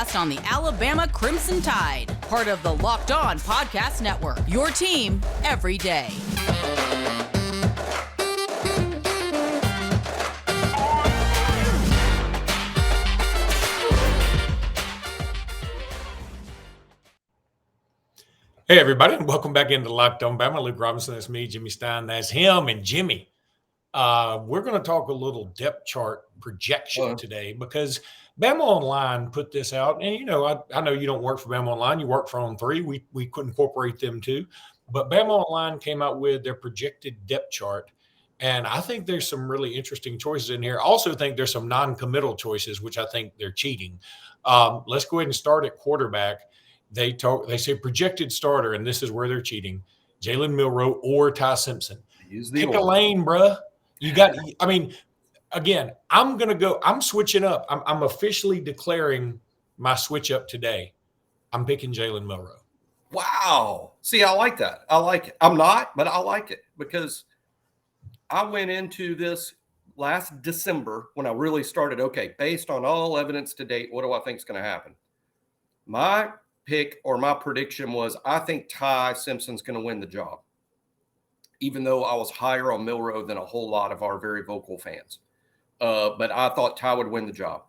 podcast on the Alabama Crimson Tide, part of the Locked On Podcast Network, your team every day. Hey, everybody, and welcome back into Locked On Bama. Luke Robinson, that's me. Jimmy Stein, that's him. And Jimmy, we're going to talk a little depth chart projection today because Bama Online put this out. And, you know, I know you don't work for Bama Online. You work for On3. We could incorporate them too. But Bama Online came out with their projected depth chart. And I think there's some really interesting choices in here. I also think there's some non-committal choices, which I think they're cheating. Let's go ahead and start at quarterback. They say projected starter, and this is where they're cheating: Jalen Milroe or Ty Simpson. Pick a lane, bruh. You got. I mean, again, I'm switching up. I'm officially declaring my switch up today. I'm picking Jalen Milroe. Wow. See, I like that. I like it. I'm not, but I like it because I went into this last December when I really started. Okay, based on all evidence to date, what do I think is going to happen? My pick or my prediction was I think Ty Simpson's going to win the job, even though I was higher on Milroe than a whole lot of our very vocal fans. But I thought Ty would win the job.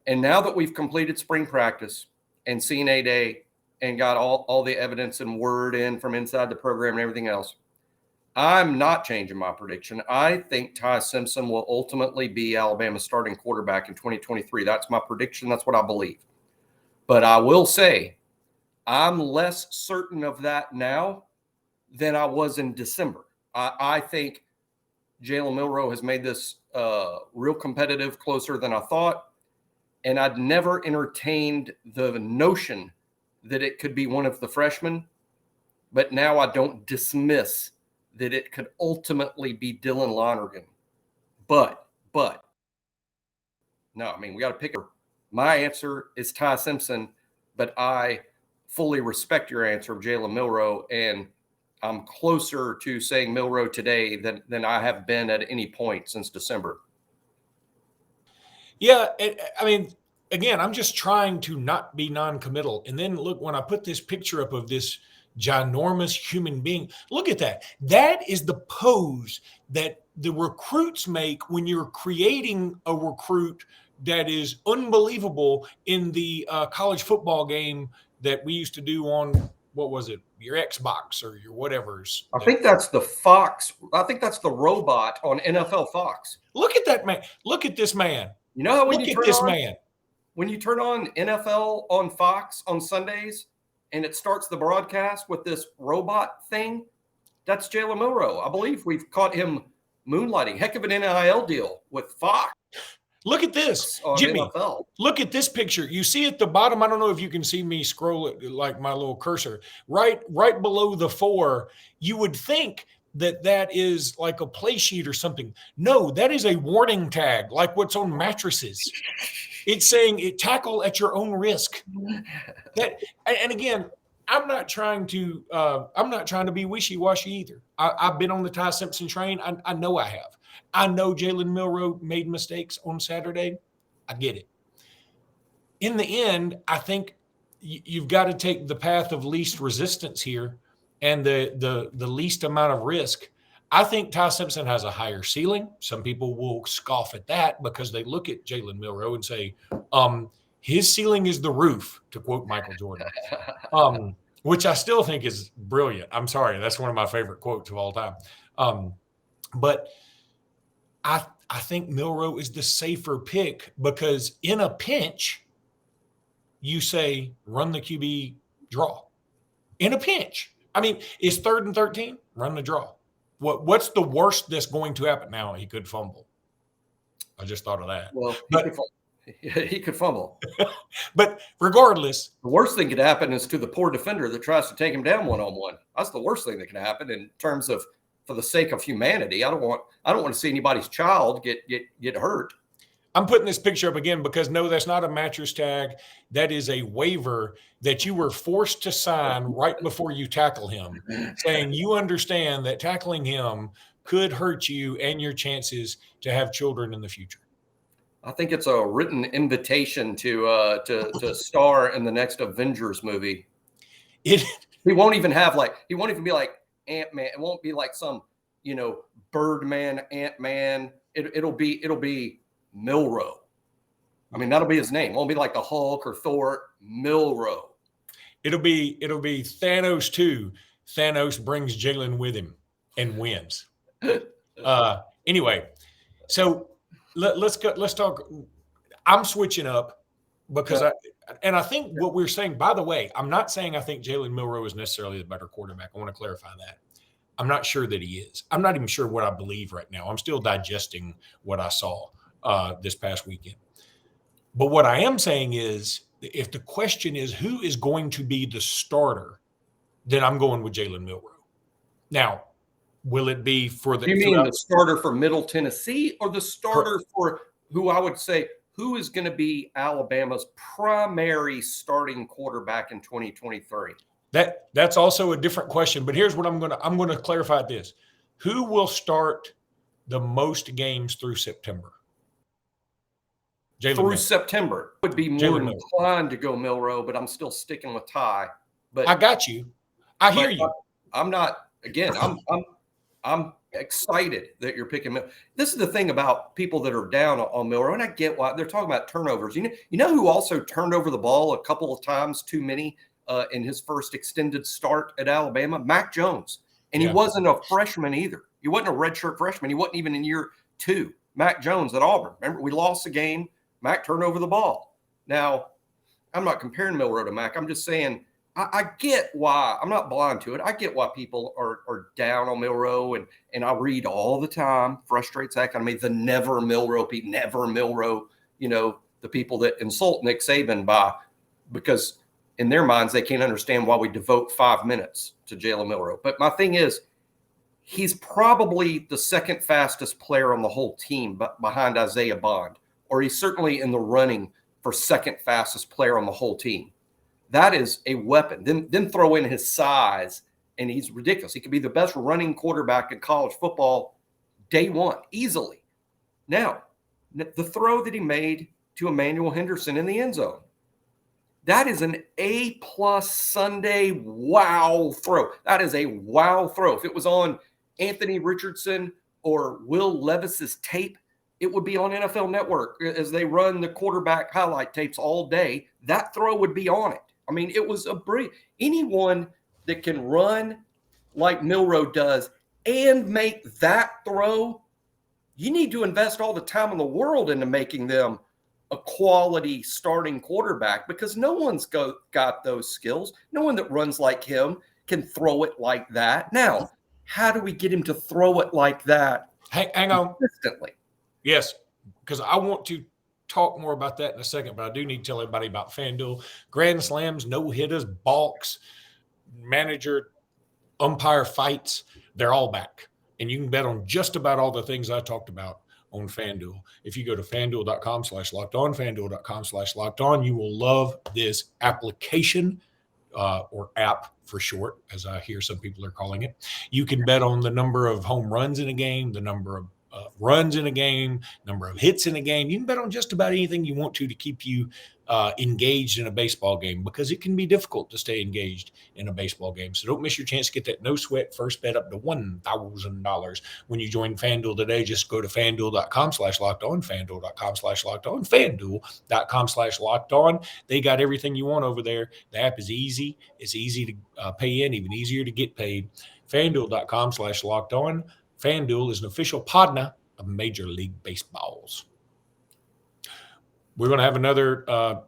And now that we've completed spring practice and seen A-Day and got all the evidence and word in from inside the program and everything else, I'm not changing my prediction. I think Ty Simpson will ultimately be Alabama's starting quarterback in 2023. That's my prediction. That's what I believe. But I will say, I'm less certain of that now than I was in December. I think Jalen Milroe has made this real competitive, closer than I thought. And I'd never entertained the notion that it could be one of the freshmen. But now I don't dismiss that it could ultimately be Dylan Lonergan. But, no, I mean, we got to pick. My answer is Ty Simpson, but I fully respect your answer of Jalen Milroe, and I'm closer to saying Milroe today than I have been at any point since December. Yeah, I mean, again, I'm just trying to not be non-committal. And then look, when I put this picture up of this ginormous human being, look at that. That is the pose that the recruits make when you're creating a recruit that is unbelievable in the college football game that we used to do on, what was it, your Xbox or your whatever's. I think that's the Fox. I think that's the robot on NFL Fox. Look at that man. Look at this man. You know how when you turn on NFL on Fox on Sundays and it starts the broadcast with this robot thing, that's Jalen Milroe. I believe we've caught him moonlighting. Heck of an NIL deal with Fox. Look at this, Jimmy. NFL. Look at this picture. You see at the bottom, I don't know if you can see me scroll it like my little cursor, right below the 4. You would think that is like a play sheet or something. No, that is a warning tag, like what's on mattresses. It's saying tackle at your own risk. And again, I'm not trying to be wishy-washy either. I've been on the Ty Simpson train. I know I have. I know Jalen Milroe made mistakes on Saturday. I get it. In the end, I think you've got to take the path of least resistance here and the least amount of risk. I think Ty Simpson has a higher ceiling. Some people will scoff at that because they look at Jalen Milroe and say, his ceiling is the roof, to quote Michael Jordan, which I still think is brilliant. I'm sorry. That's one of my favorite quotes of all time. But I think Milroe is the safer pick because in a pinch, you say run the QB draw. In a pinch. I mean, it's 3rd and 13, run the draw. What's the worst that's going to happen? Now he could fumble. I just thought of that. Well, he could fumble. But regardless, the worst thing could happen is to the poor defender that tries to take him down one-on-one. That's the worst thing that can happen in terms of, for the sake of humanity. I don't want to see anybody's child get hurt. I'm putting this picture up again because no, that's not a mattress tag. That is a waiver that you were forced to sign right before you tackle him, saying you understand that tackling him could hurt you and your chances to have children in the future. I think it's a written invitation to star in the next Avengers movie. He won't even be like Ant-Man. It won't be like some, Birdman, Ant-Man. It'll be Milroe. I mean, that'll be his name. It won't be like the Hulk or Thor. Milroe. It'll be Thanos 2. Thanos brings Jalen with him and wins. Anyway, so let's go. Let's talk. I'm switching up because I think what we're saying. By the way, I'm not saying I think Jalen Milroe is necessarily the better quarterback. I want to clarify that. I'm not sure that he is. I'm not even sure what I believe right now. I'm still digesting what I saw this past weekend. But what I am saying is, if the question is who is going to be the starter, then I'm going with Jalen Milroe. Now, will it be for the? You mean the starter for Middle Tennessee, or the starter for who I would say who is going to be Alabama's primary starting quarterback in 2023? That's also a different question. But here's what I'm going to clarify this: who will start the most games through September? September would be more inclined to go Milroe, but I'm still sticking with Ty. But I got you. I hear you. I'm not. Again, I'm excited that you're picking Milroe. This is the thing about people that are down on Milroe, and I get why they're talking about turnovers. You know who also turned over the ball a couple of times too many in his first extended start at Alabama? Mac Jones, and he wasn't a freshman either. He wasn't a redshirt freshman. He wasn't even in year 2. Mac Jones at Auburn. Remember, we lost the game. Mac turned over the ball. Now, I'm not comparing Milroe to Mac. I'm just saying I get why. I'm not blind to it. I get why people are down on Milroe, and I read all the time, frustrates that kind of me, the never Milroe people, never Milroe, the people that insult Nick Saban because in their minds they can't understand why we devote 5 minutes to Jalen Milroe. But my thing is, he's probably the second fastest player on the whole team behind Isaiah Bond. Or he's certainly in the running for second fastest player on the whole team. That is a weapon. Then throw in his size, and he's ridiculous. He could be the best running quarterback in college football day one, easily. Now, the throw that he made to Emmanuel Henderson in the end zone, that is an A+ Sunday wow throw. That is a wow throw. If it was on Anthony Richardson or Will Levis's tape, it would be on NFL Network as they run the quarterback highlight tapes all day. That throw would be on it. I mean, it was a brilliant. Anyone that can run like Milroe does and make that throw, you need to invest all the time in the world into making them a quality starting quarterback, because no one's got those skills. No one that runs like him can throw it like that. Now, how do we get him to throw it like that? Hang on. Consistently. Yes, because I want to talk more about that in a second, but I do need to tell everybody about FanDuel. Grand slams, no-hitters, balks, manager, umpire fights, they're all back. And you can bet on just about all the things I talked about on FanDuel. If you go to FanDuel.com/lockedon, FanDuel.com/lockedon, you will love this application or app for short, as I hear some people are calling it. You can bet on the number of home runs in a game, the number of runs in a game, number of hits in a game. You can bet on just about anything you want to keep you engaged in a baseball game, because it can be difficult to stay engaged in a baseball game. So don't miss your chance to get that no sweat first bet up to $1,000 when you join FanDuel today. Just go to FanDuel.com/lockedon, FanDuel.com/lockedon, FanDuel.com/lockedon. They got everything you want over there. The app is easy. It's easy to pay in, even easier to get paid. FanDuel.com/lockedon. FanDuel is an official partner of Major League Baseballs. We're going to have another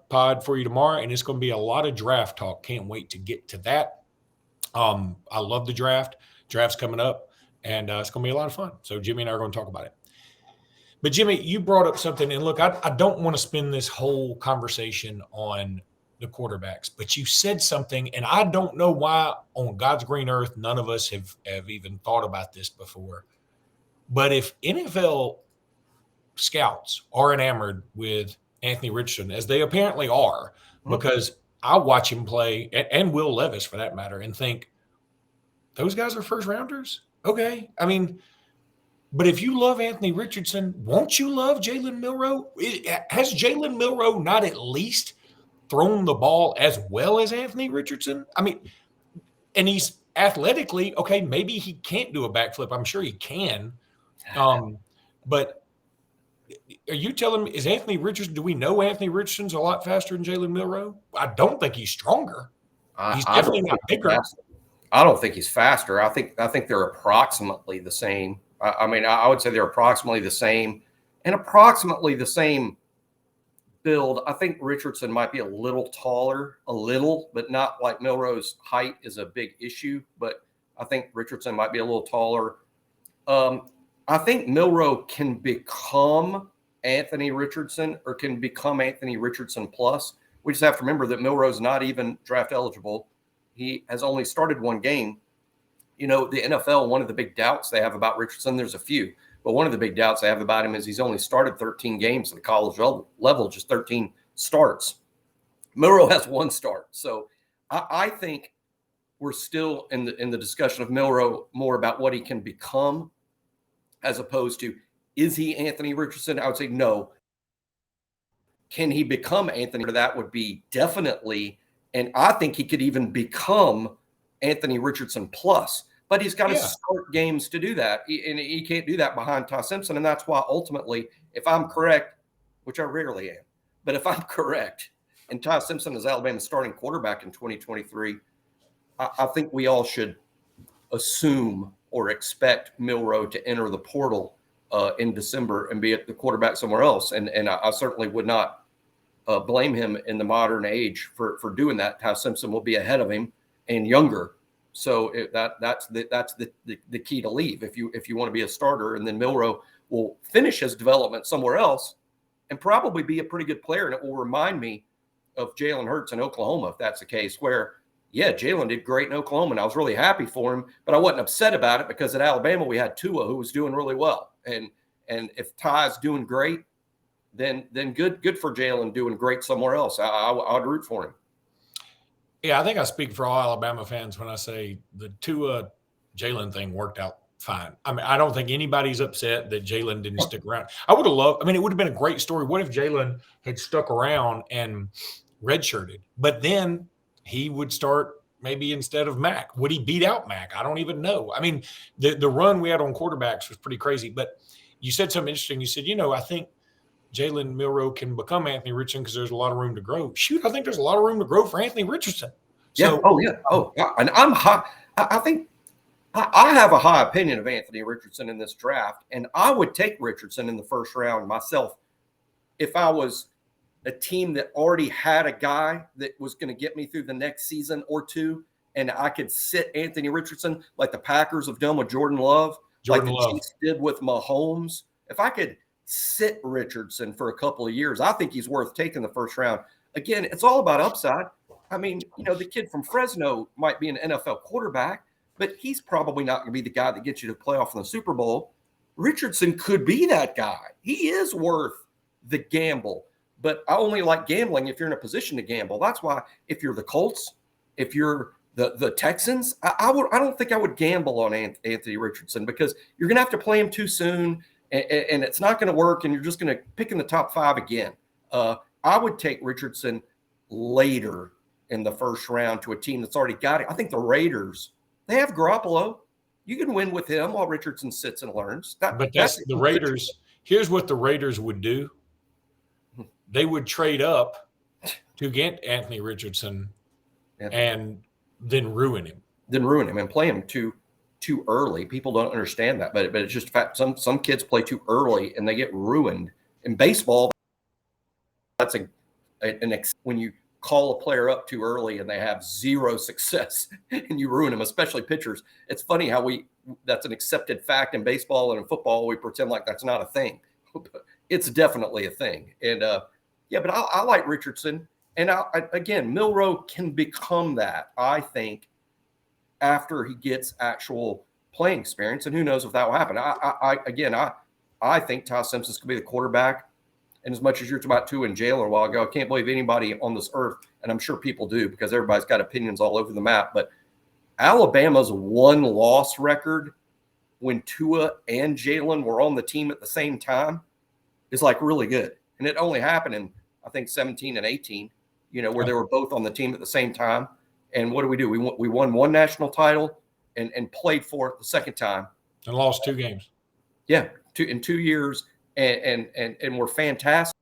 pod for you tomorrow, and it's going to be a lot of draft talk. Can't wait to get to that. I love the draft. Draft's coming up, and it's going to be a lot of fun. So Jimmy and I are going to talk about it. But Jimmy, you brought up something, and look, I don't want to spend this whole conversation on the quarterbacks, but you said something, and I don't know why on God's green earth none of us have even thought about this before. But if NFL scouts are enamored with Anthony Richardson, as they apparently are, because I watch him play, and Will Levis for that matter, and think, those guys are first rounders? Okay. I mean, But if you love Anthony Richardson, won't you love Jalen Milroe? Has Jalen Milroe not at least thrown the ball as well as Anthony Richardson? I mean, and he's athletically, okay, maybe he can't do a backflip. I'm sure he can. But are you telling me, is Anthony Richardson, do we know Anthony Richardson's a lot faster than Jalen Milroe? I don't think he's stronger. He's definitely not bigger. I don't think he's faster. I think they're approximately the same. I mean, I would say they're approximately the same and approximately the same build. I think Richardson might be a little taller, but not like Milroe's height is a big issue. But I think Richardson might be a little taller. I think Milroe can become Anthony Richardson or can become Anthony Richardson plus. We just have to remember that Milroe's not even draft eligible. He has only started one game. You know, the NFL, one of the big doubts they have about Richardson, there's a few, but one of the big doubts they have about him is he's only started 13 games at the college level, just 13 starts. Milroe has one start. So I think we're still in the discussion of Milroe more about what he can become as opposed to, is he Anthony Richardson? I would say no. Can he become Anthony? That would be definitely, and I think he could even become Anthony Richardson plus, but he's got to start games to do that. And he can't do that behind Ty Simpson. And that's why ultimately, if I'm correct, which I rarely am, but if I'm correct, and Ty Simpson is Alabama's starting quarterback in 2023, I think we all should assume or expect Milroe to enter the portal in December and be at the quarterback somewhere else. And I certainly would not blame him in the modern age for doing that. Ty Simpson will be ahead of him and younger. So that's the key to leave if you want to be a starter. And then Milroe will finish his development somewhere else and probably be a pretty good player. And it will remind me of Jalen Hurts in Oklahoma, if that's the case, where, yeah, Jalen did great in Oklahoma, and I was really happy for him, but I wasn't upset about it because at Alabama we had Tua, who was doing really well. And if Ty's doing great, then good for Jalen doing great somewhere else. I'd root for him. Yeah, I think I speak for all Alabama fans when I say the Tua Jalen thing worked out fine. I mean, I don't think anybody's upset that Jalen didn't stick around. I would have loved, I mean, it would have been a great story. What if Jalen had stuck around and redshirted, but then he would start maybe instead of Mac? Would he beat out Mac? I don't even know. I mean, the run we had on quarterbacks was pretty crazy, but you said something interesting. You said, I think Jalen Milroe can become Anthony Richardson because there's a lot of room to grow. Shoot, I think there's a lot of room to grow for Anthony Richardson. So, and I'm high. I think I have a high opinion of Anthony Richardson in this draft, and I would take Richardson in the first round myself if I was a team that already had a guy that was going to get me through the next season or two, and I could sit Anthony Richardson like the Packers have done with Jordan Love, like the Chiefs did with Mahomes. If I could sit Richardson for a couple of years, I think he's worth taking the first round. Again, it's all about upside. I mean, the kid from Fresno might be an NFL quarterback, but he's probably not going to be the guy that gets you to playoff in the Super Bowl. Richardson could be that guy. He is worth the gamble. But I only like gambling if you're in a position to gamble. That's why if you're the Colts, if you're the Texans, I don't think I would gamble on Anthony Richardson because you're going to have to play him too soon, and it's not going to work, and you're just going to pick in the top 5 again. I would take Richardson later in the first round to a team that's already got it. I think the Raiders, they have Garoppolo. You can win with him while Richardson sits and learns. But that's the Raiders. Here's what the Raiders would do. They would trade up to get Anthony Richardson and then ruin him. And play him too early. People don't understand that, but it's just a fact. Some kids play too early and they get ruined. In baseball, that's when you call a player up too early and they have zero success and you ruin them, especially pitchers. It's funny how that's an accepted fact in baseball, and in football we pretend like that's not a thing. It's definitely a thing. And but I like Richardson. And again, Milroe can become that, I after he gets actual playing experience. And who knows if that will happen. I think Ty Simpson's going to be the quarterback. And as much as you're talking about Tua and Jalen a while ago, I can't believe anybody on this earth, and I'm sure people do because everybody's got opinions all over the map, but Alabama's one-loss record when Tua and Jalen were on the team at the same time is like really good. And it only happened in, I think, 17 and 18, where they were both on the team at the same time. And what do? We won one national title and played for it the second time. And lost 2 games. Yeah, in 2 years. And were fantastic,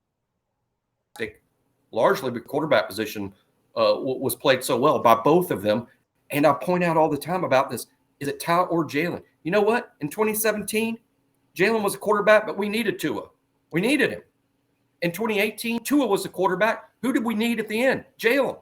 largely because quarterback position was played so well by both of them. And I point out all the time about this, is it Tua or Jalen? You know what? In 2017, Jalen was a quarterback, but we needed Tua. We needed him. In 2018, Tua was the quarterback. Who did we need at the end? Jalen.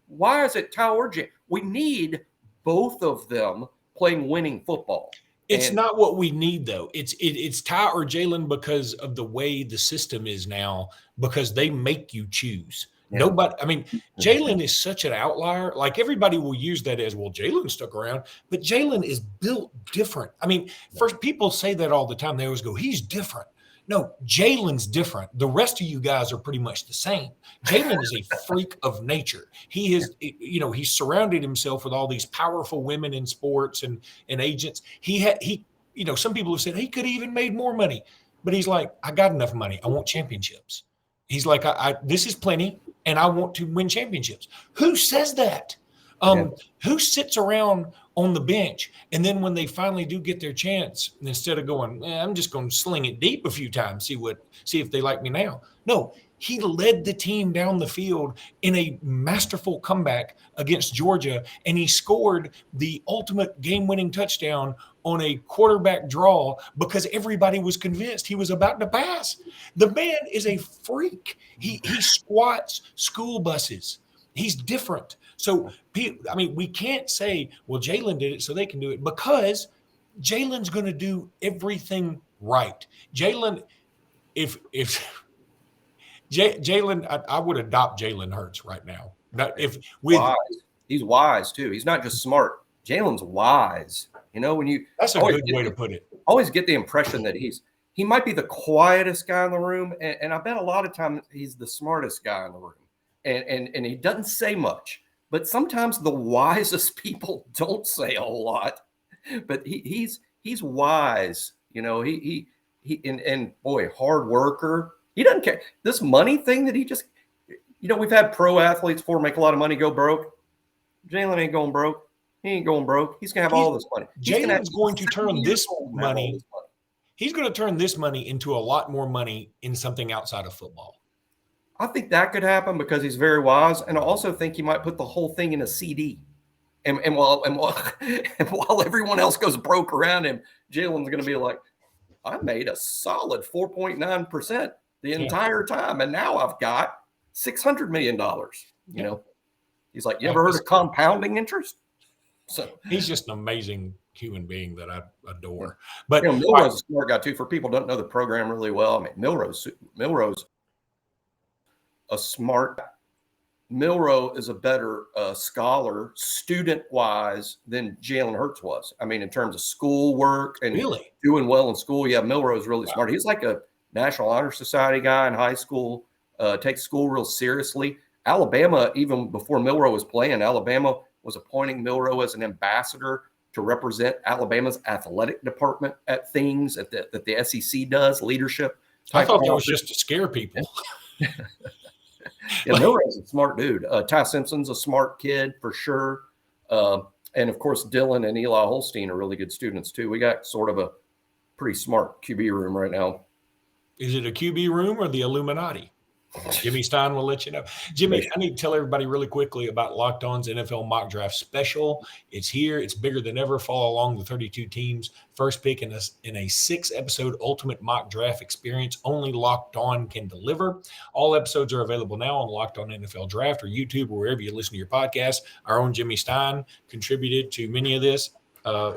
Why is it Tua or Jalen? We need both of them playing winning football. It's not what we need, though. It's Ty or Jalen because of the way the system is now, because they make you choose. Yeah. Nobody, I mean, Jalen is such an outlier. Like, everybody will use that as, well, Jalen stuck around, but Jalen is built different. I mean, first, people say that all the time. They always go, he's different. No, Jalen's different. The rest of you guys are pretty much the same. Jalen is a freak of nature. He is, he's surrounded himself with all these powerful women in sports and agents. Some people have said he could have even made more money, but he's like, I got enough money. I want championships. He's like, this is plenty, and I want to win championships. Who says that? Who sits around on the bench, and then when they finally do get their chance, instead of going, I'm just going to sling it deep a few times, see if they like me now. No, he led the team down the field in a masterful comeback against Georgia, and he scored the ultimate game-winning touchdown on a quarterback draw because everybody was convinced he was about to pass. The man is a freak. He squats school buses. He's different. So, I mean, we can't say, well, Jalen did it so they can do it, because Jalen's going to do everything right. Jalen, Jalen, I would adopt Jalen Hurts right now. He's wise too. He's not just smart. Jalen's wise. That's a good way to put it. I always get the impression that he might be the quietest guy in the room, and I bet a lot of times he's the smartest guy in the room, and he doesn't say much. But sometimes the wisest people don't say a whole lot. But he's wise, and boy, hard worker. He doesn't care. This money thing that he just, we've had pro athletes before make a lot of money go broke. Jalen ain't going broke. He ain't going broke. He's gonna have all this money. Jalen's going to turn this money. He's going to turn this money into a lot more money in something outside of football. I think that could happen because he's very wise, and I also think he might put the whole thing in a CD. And while everyone else goes broke around him, Jalen's going to be like, I made a solid 4.9% the entire time, and now I've got $600 million. He's like, you ever heard of compounding interest? So he's just an amazing human being that I adore. But Milroe's a smart guy too. For people who don't know the program really well, I mean, Milroe's a smart. Milroe is a better scholar, student-wise, than Jalen Hurts was. I mean, in terms of school work and doing well in school, Milroe is really smart. He's like a National Honor Society guy in high school, takes school real seriously. Alabama, even before Milroe was playing, Alabama was appointing Milroe as an ambassador to represent Alabama's athletic department at things that the SEC does, leadership. I thought that was just to scare people. Milroe's a smart dude. Ty Simpson's a smart kid for sure. And of course, Dylan and Eli Holstein are really good students too. We got sort of a pretty smart QB room right now. Is it a QB room or the Illuminati? Jimmy Stein will let you know. Jimmy, I need to tell everybody really quickly about Locked On's NFL Mock Draft Special. It's here. It's bigger than ever. Follow along the 32 teams. First pick in a 6-episode ultimate mock draft experience. Only Locked On can deliver. All episodes are available now on Locked On NFL Draft or YouTube or wherever you listen to your podcast. Our own Jimmy Stein contributed to many of this,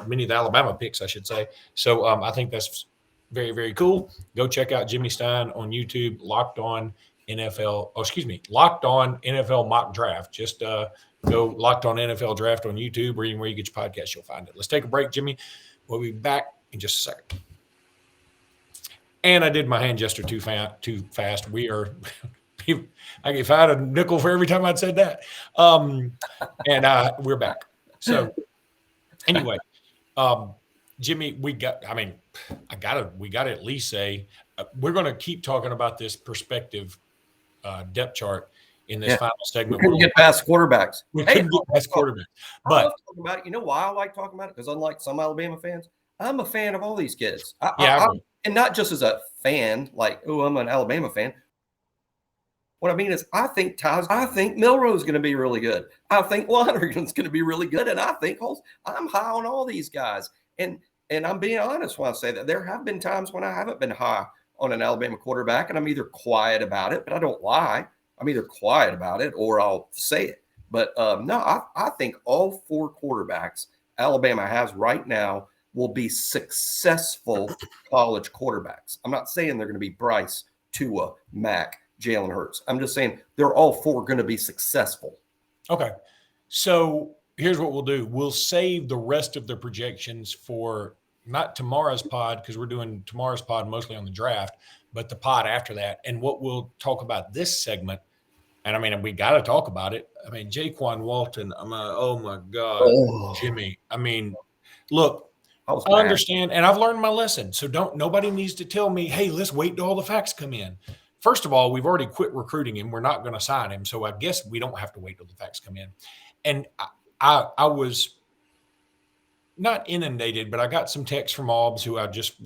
many of the Alabama picks, I should say. So I think that's very, very cool. Go check out Jimmy Stein on YouTube, Locked On NFL Mock Draft. Just go Locked On NFL Draft on YouTube or anywhere you get your podcast, you'll find it. Let's take a break, Jimmy. We'll be back in just a second. And I did my hand gesture too fast. We are if I had a nickel for every time I'd said that. And we're back. So anyway, Jimmy, we got to at least say we're going to keep talking about this perspective depth chart in this final segment. We couldn't get past quarterbacks. We couldn't get past quarterbacks. But I love talking about it. You know why I like talking about it? Because unlike some Alabama fans, I'm a fan of all these kids. And not just as a fan, like, oh, I'm an Alabama fan. What I mean is I think Milroe is going to be really good. I think Lonergan's going to be really good. And I think I'm high on all these guys. And I'm being honest when I say that. There have been times when I haven't been high on an Alabama quarterback, and I'm either quiet about it, but I don't lie. I'm either quiet about it or I'll say it. But no, I think all 4 quarterbacks Alabama has right now will be successful college quarterbacks. I'm not saying they're going to be Bryce, Tua, Mac, Jalen Hurts. I'm just saying they're all 4 going to be successful. Okay. So here's what we'll do. We'll save the rest of the projections for not tomorrow's pod, because we're doing tomorrow's pod mostly on the draft, but the pod after that. And what we'll talk about this segment, and I mean, we got to talk about it. I mean, Jaquan Walton, oh my God, Jimmy. I mean, look, I understand, and I've learned my lesson. So nobody needs to tell me, hey, let's wait till all the facts come in. First of all, we've already quit recruiting him. We're not going to sign him. So I guess we don't have to wait till the facts come in. And I was not inundated, but I got some texts from Aubs who I just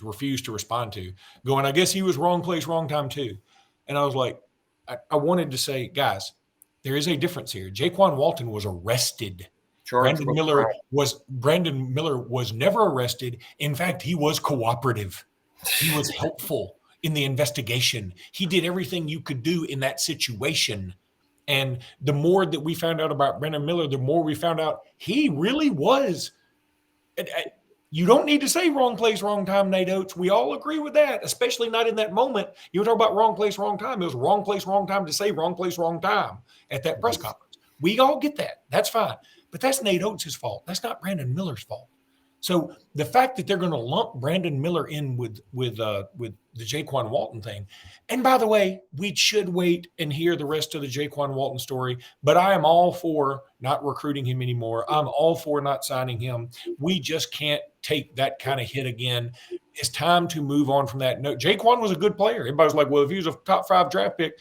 refused to respond to, going, I guess he was wrong place, wrong time too. And I was like, I wanted to say, guys, there is a difference here. Jaquan Walton was arrested. Brandon Miller was never arrested. In fact, he was cooperative. He was helpful in the investigation. He did everything you could do in that situation. And the more that we found out about Brandon Miller, the more we found out he really was. You don't need to say wrong place, wrong time, Nate Oates. We all agree with that, especially not in that moment. You were talking about wrong place, wrong time. It was wrong place, wrong time to say wrong place, wrong time at that press conference. We all get that. That's fine. But that's Nate Oates' fault. That's not Brandon Miller's fault. So the fact that they're going to lump Brandon Miller in with the Jaquan Walton thing, and by the way, we should wait and hear the rest of the Jaquan Walton story, but I am all for not recruiting him anymore. I'm all for not signing him. We just can't take that kind of hit again. It's time to move on from that. No, Jaquan was a good player. Everybody's like, well, if he was a top 5 draft pick,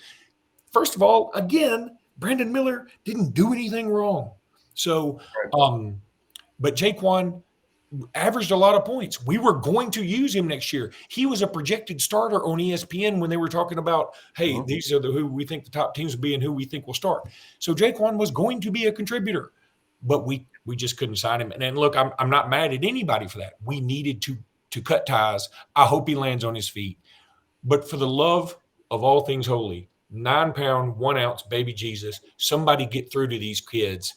first of all, again, Brandon Miller didn't do anything wrong. So, but Jaquan averaged a lot of points. We were going to use him next year. He was a projected starter on ESPN when they were talking about, hey, these are who we think the top teams will be and who we think will start. So Jaquan was going to be a contributor, but we just couldn't sign him. And look, I'm not mad at anybody for that. We needed to cut ties. I hope he lands on his feet. But for the love of all things holy, 9-pound, 1 ounce baby Jesus, somebody get through to these kids.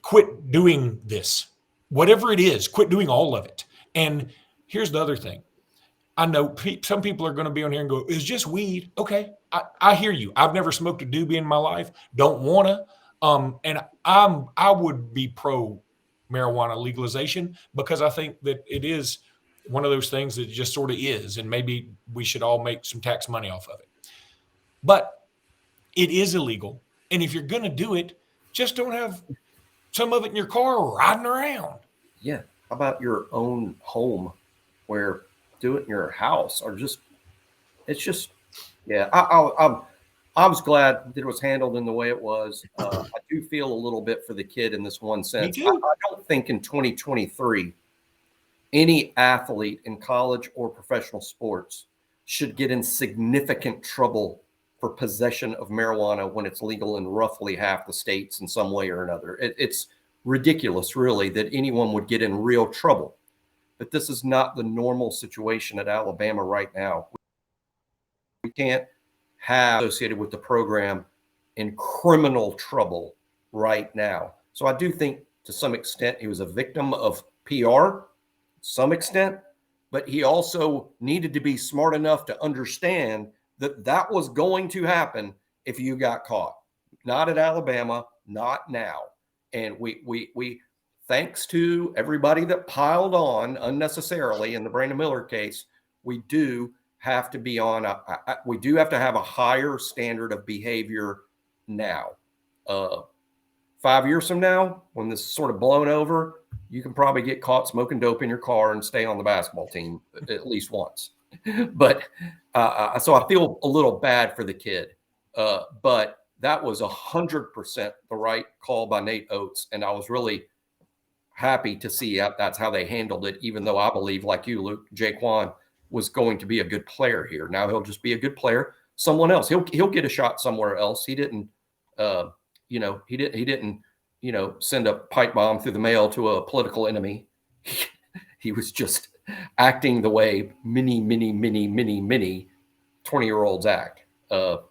Quit doing this. Whatever it is, quit doing all of it. And here's the other thing. I know some people are going to be on here and go, it's just weed. Okay, I hear you. I've never smoked a doobie in my life. Don't want to. And I would be pro marijuana legalization because I think that it is one of those things that just sort of is. And maybe we should all make some tax money off of it. But it is illegal. And if you're going to do it, just don't have some of it in your car riding around. Yeah. How about your own home where do it in your house or yeah. I was glad that it was handled in the way it was. I do feel a little bit for the kid in this one sense. I don't think in 2023, any athlete in college or professional sports should get in significant trouble for possession of marijuana when it's legal in roughly half the states in some way or another. It's ridiculous, really, that anyone would get in real trouble. But this is not the normal situation at Alabama right now. We can't have associated with the program in criminal trouble right now. So I do think to some extent he was a victim of PR, some extent, but he also needed to be smart enough to understand that was going to happen if you got caught. Not at Alabama, not now. And we thanks to everybody that piled on unnecessarily in the Brandon Miller case, we do have to be on we do have to have a higher standard of behavior now. 5 years from now, when this is sort of blown over, you can probably get caught smoking dope in your car and stay on the basketball team at least once. But so I feel a little bad for the kid. But that was 100% the right call by Nate Oates. And I was really happy to see that's how they handled it, even though I believe, like you, Luke, Jaquan was going to be a good player here. Now he'll just be a good player. Someone else, he'll get a shot somewhere else. He didn't, he didn't, send a pipe bomb through the mail to a political enemy. He was just acting the way many 20-year-olds act. So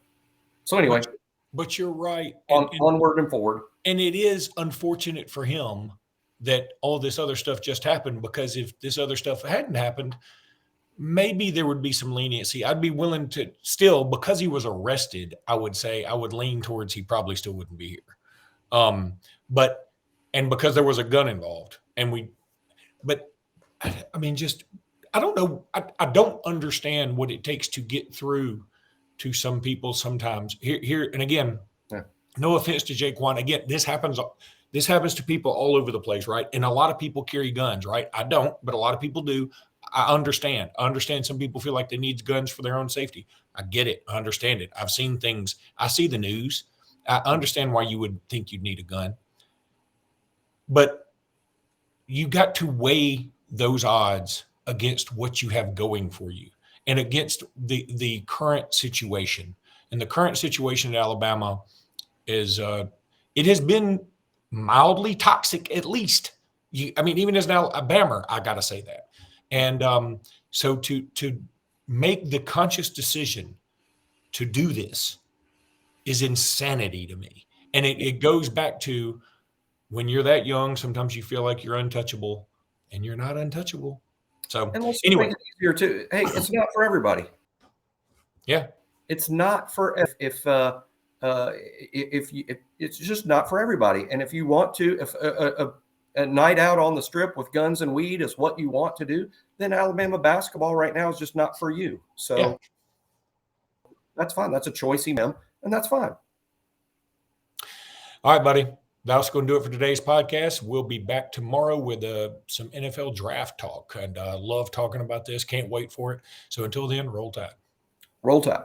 anyway, but you're right. Onward and forward. And it is unfortunate for him that all this other stuff just happened, because if this other stuff hadn't happened, maybe there would be some leniency. I'd be willing to still, because he was arrested, I would say I would lean towards he probably still wouldn't be here. But because there was a gun involved, I don't know. I don't understand what it takes to get through to some people sometimes. Here and again, no offense to Jaquan. Again, this happens to people all over the place, right? And a lot of people carry guns, right? I don't, but a lot of people do. I understand. Some people feel like they need guns for their own safety. I get it. I understand it. I've seen things. I see the news. I understand why you would think you'd need a gun. But you got to weigh those odds against what you have going for you and against the current situation. And the current situation in Alabama is it has been mildly toxic, at least. Even as an Alabama, I got to say that. And so to make the conscious decision to do this is insanity to me. And it goes back to when you're that young, sometimes you feel like you're untouchable, and you're not untouchable. So anyway, make it easier too. Hey, it's not for everybody. Yeah, it's not for if it's just not for everybody. And if you want to, if a night out on the strip with guns and weed is what you want to do, then Alabama basketball right now is just not for you. So that's fine. That's a choice, and that's fine. All right, buddy. That's going to do it for today's podcast. We'll be back tomorrow with some NFL draft talk. And I love talking about this. Can't wait for it. So until then, roll tide. Roll tide.